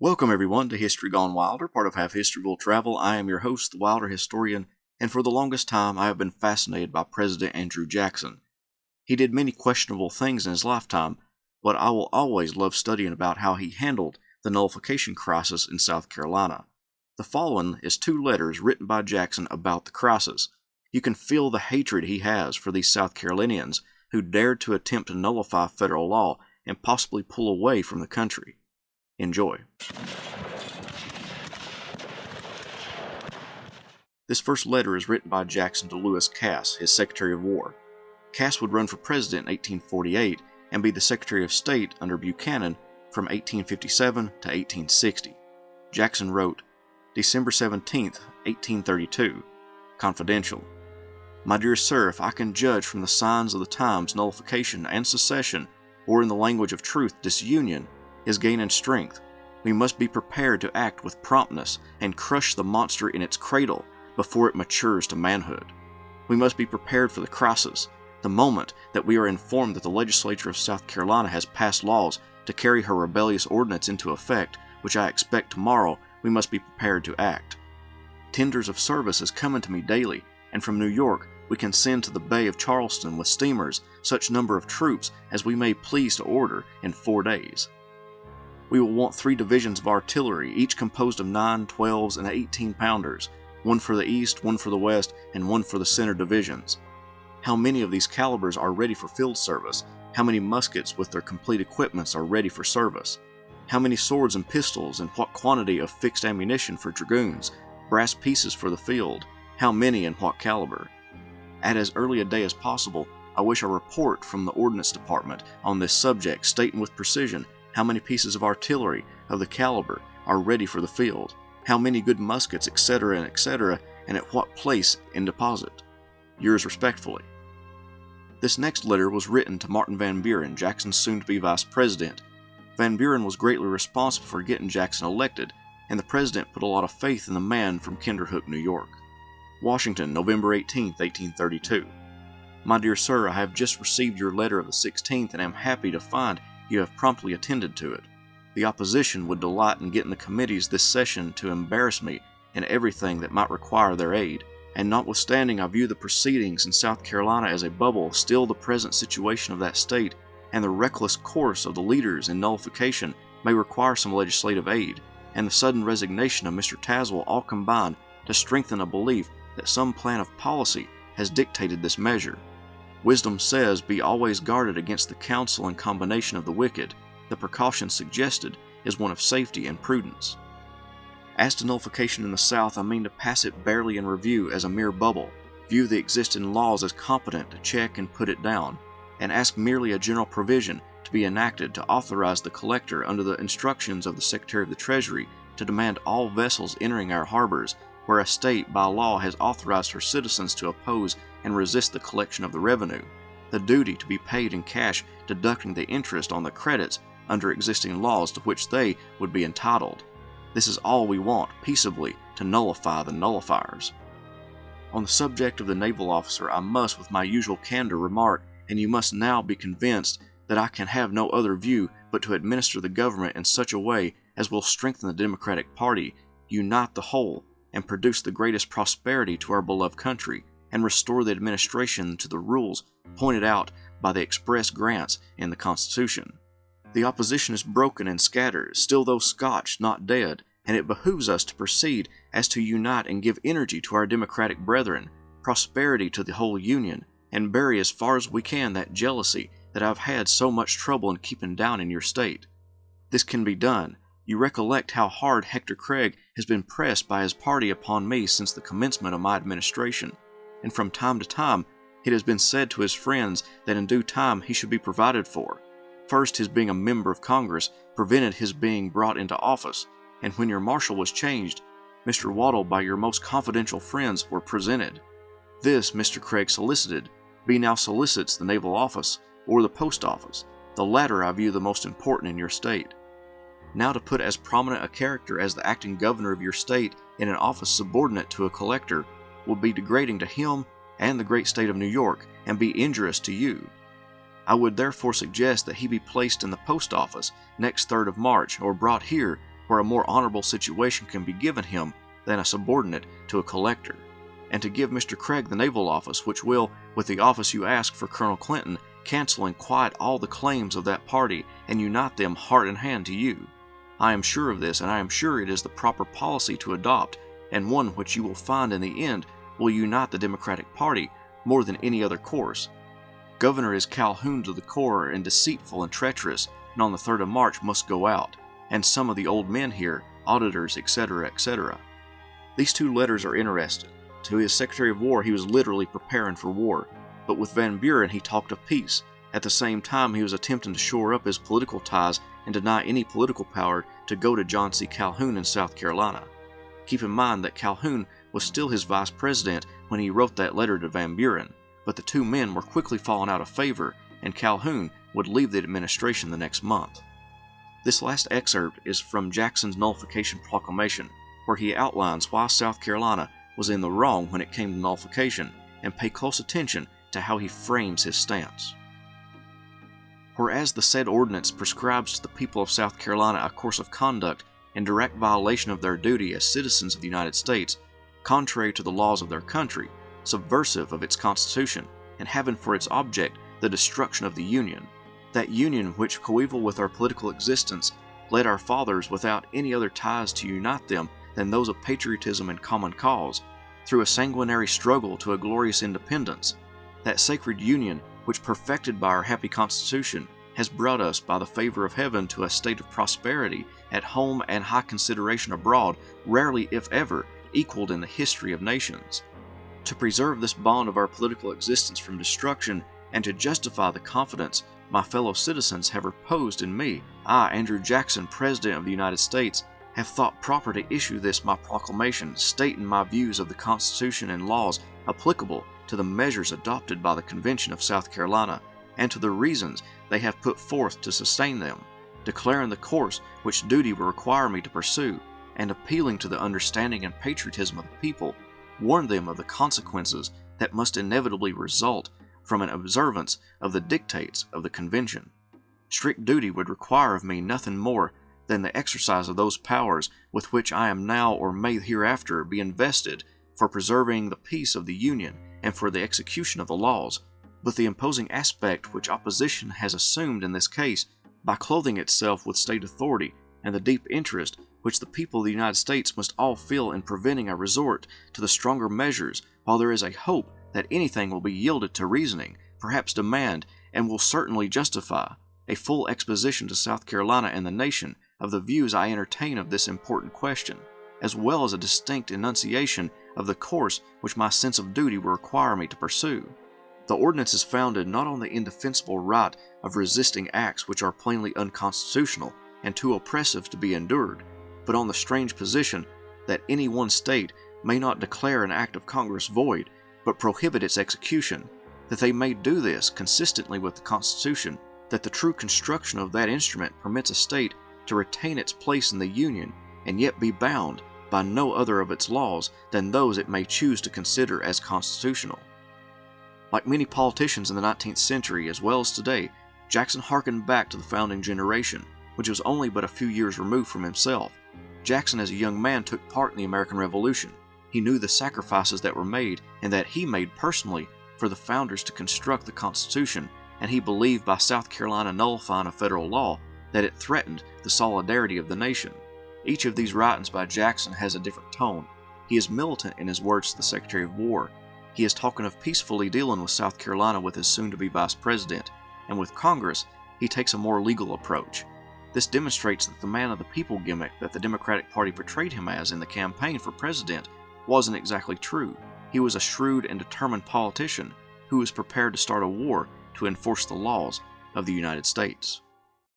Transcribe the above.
Welcome everyone to History Gone Wilder, part of Half History Will Travel. I am your host, the Wilder Historian, and for the longest time I have been fascinated by President Andrew Jackson. He did many questionable things in his lifetime, but I will always love studying about how he handled the Nullification crisis in South Carolina. The following is 2 letters written by Jackson about the crisis. You can feel the hatred he has for these South Carolinians who dared to attempt to nullify federal law and possibly pull away from the country. Enjoy. This first letter is written by Jackson to Lewis Cass, his Secretary of War. Cass would run for president in 1848 and be the Secretary of State under Buchanan from 1857 to 1860. Jackson wrote, December 17, 1832, confidential. My dear sir, if I can judge from the signs of the times, nullification and secession, or in the language of truth, disunion, is gaining strength, we must be prepared to act with promptness and crush the monster in its cradle before it matures to manhood. We must be prepared for the crisis, the moment that we are informed that the legislature of South Carolina has passed laws to carry her rebellious ordinance into effect, which I expect tomorrow. We must be prepared to act. Tenders of service is coming to me daily, and from New York we can send to the Bay of Charleston with steamers such number of troops as we may please to order in 4 days. We will want 3 divisions of artillery, each composed of 9, 12s, and 18-pounders, one for the east, one for the west, and one for the center divisions. How many of these calibers are ready for field service? How many muskets with their complete equipments are ready for service? How many swords and pistols, and what quantity of fixed ammunition for dragoons, brass pieces for the field? How many and what caliber? At as early a day as possible, I wish a report from the Ordnance Department on this subject, stating with precision how many pieces of artillery of the caliber are ready for the field, how many good muskets, etc., and at what place in deposit. Yours respectfully. This next letter was written to Martin Van Buren, Jackson's soon-to-be vice president. Van Buren was greatly responsible for getting Jackson elected, and the president put a lot of faith in the man from Kinderhook, New York. Washington, November 18, 1832. My dear sir, I have just received your letter of the 16th and am happy to find you have promptly attended to it. The opposition would delight in getting the committees this session to embarrass me in everything that might require their aid, and notwithstanding I view the proceedings in South Carolina as a bubble, still the present situation of that state and the reckless course of the leaders in nullification may require some legislative aid, and the sudden resignation of Mr. Tazewell all combine to strengthen a belief that some plan of policy has dictated this measure. Wisdom says, be always guarded against the counsel and combination of the wicked. The precaution suggested is one of safety and prudence. As to nullification in the South, I mean to pass it barely in review as a mere bubble, view the existing laws as competent to check and put it down, and ask merely a general provision to be enacted to authorize the collector under the instructions of the Secretary of the Treasury to demand all vessels entering our harbors where a state by law has authorized her citizens to oppose and resist the collection of the revenue, the duty to be paid in cash deducting the interest on the credits under existing laws to which they would be entitled. This is all we want, peaceably, to nullify the nullifiers. On the subject of the naval officer, I must, with my usual candor, remark, and you must now be convinced that I can have no other view but to administer the government in such a way as will strengthen the Democratic Party, unite the whole, and produce the greatest prosperity to our beloved country, and restore the administration to the rules pointed out by the express grants in the Constitution. The opposition is broken and scattered, still though scotched, not dead, and it behooves us to proceed as to unite and give energy to our Democratic brethren, prosperity to the whole Union, and bury as far as we can that jealousy that I've had so much trouble in keeping down in your state. This can be done. You recollect how hard Hector Craig has been pressed by his party upon me since the commencement of my administration, and from time to time it has been said to his friends that in due time he should be provided for. First, his being a member of Congress prevented his being brought into office, and when your marshal was changed, Mr. Waddell by your most confidential friends were presented. This Mr. Craig solicited. B now solicits the naval office or the post office. The latter I view the most important in your state. Now to put as prominent a character as the acting governor of your state in an office subordinate to a collector will be degrading to him and the great state of New York, and be injurious to you. I would therefore suggest that he be placed in the post office next 3rd of March, or brought here where a more honorable situation can be given him than a subordinate to a collector, and to give Mr. Craig the naval office, which will, with the office you ask for Colonel Clinton, cancel and quiet all the claims of that party and unite them heart and hand to you. I am sure of this, and I am sure it is the proper policy to adopt, and one which you will find in the end will unite the Democratic Party more than any other course. Governor is Calhoun to the core and deceitful and treacherous, and on the 3rd of March must go out, and some of the old men here, auditors, etc., etc. These 2 letters are interesting. To his Secretary of War, he was literally preparing for war, but with Van Buren he talked of peace. At the same time, he was attempting to shore up his political ties and deny any political power to go to John C. Calhoun in South Carolina. Keep in mind that Calhoun was still his vice president when he wrote that letter to Van Buren, but the 2 men were quickly falling out of favor, and Calhoun would leave the administration the next month. This last excerpt is from Jackson's Nullification Proclamation, where he outlines why South Carolina was in the wrong when it came to nullification, and pay close attention to how he frames his stance. Whereas the said ordinance prescribes to the people of South Carolina a course of conduct in direct violation of their duty as citizens of the United States, contrary to the laws of their country, subversive of its Constitution, and having for its object the destruction of the Union, that Union which, coeval with our political existence, led our fathers without any other ties to unite them than those of patriotism and common cause, through a sanguinary struggle to a glorious independence, that sacred Union which, perfected by our happy Constitution, has brought us by the favor of heaven to a state of prosperity at home and high consideration abroad, rarely, if ever, equaled in the history of nations. To preserve this bond of our political existence from destruction, and to justify the confidence my fellow citizens have reposed in me, I, Andrew Jackson, President of the United States, have thought proper to issue this my proclamation, stating my views of the Constitution and laws applicable to the measures adopted by the Convention of South Carolina, and to the reasons they have put forth to sustain them, declaring the course which duty will require me to pursue, and appealing to the understanding and patriotism of the people, warn them of the consequences that must inevitably result from an observance of the dictates of the Convention. Strict duty would require of me nothing more than the exercise of those powers with which I am now or may hereafter be invested for preserving the peace of the Union and for the execution of the laws, but the imposing aspect which opposition has assumed in this case, by clothing itself with state authority, and the deep interest which the people of the United States must all feel in preventing a resort to the stronger measures, while there is a hope that anything will be yielded to reasoning, perhaps demand, and will certainly justify, a full exposition to South Carolina and the nation of the views I entertain of this important question, as well as a distinct enunciation of the course which my sense of duty will require me to pursue. The ordinance is founded not on the indefensible right of resisting acts which are plainly unconstitutional and too oppressive to be endured, but on the strange position that any one state may not declare an act of Congress void, but prohibit its execution, that they may do this consistently with the Constitution, that the true construction of that instrument permits a state to retain its place in the Union and yet be bound by no other of its laws than those it may choose to consider as constitutional. Like many politicians in the 19th century as well as today, Jackson hearkened back to the founding generation, which was only but a few years removed from himself. Jackson as a young man took part in the American Revolution. He knew the sacrifices that were made and that he made personally for the founders to construct the Constitution, and he believed by South Carolina nullifying a federal law that it threatened the solidarity of the nation. Each of these writings by Jackson has a different tone. He is militant in his words to the Secretary of War. He is talking of peacefully dealing with South Carolina with his soon-to-be Vice President, and with Congress, he takes a more legal approach. This demonstrates that the man of the people gimmick that the Democratic Party portrayed him as in the campaign for president wasn't exactly true. He was a shrewd and determined politician who was prepared to start a war to enforce the laws of the United States.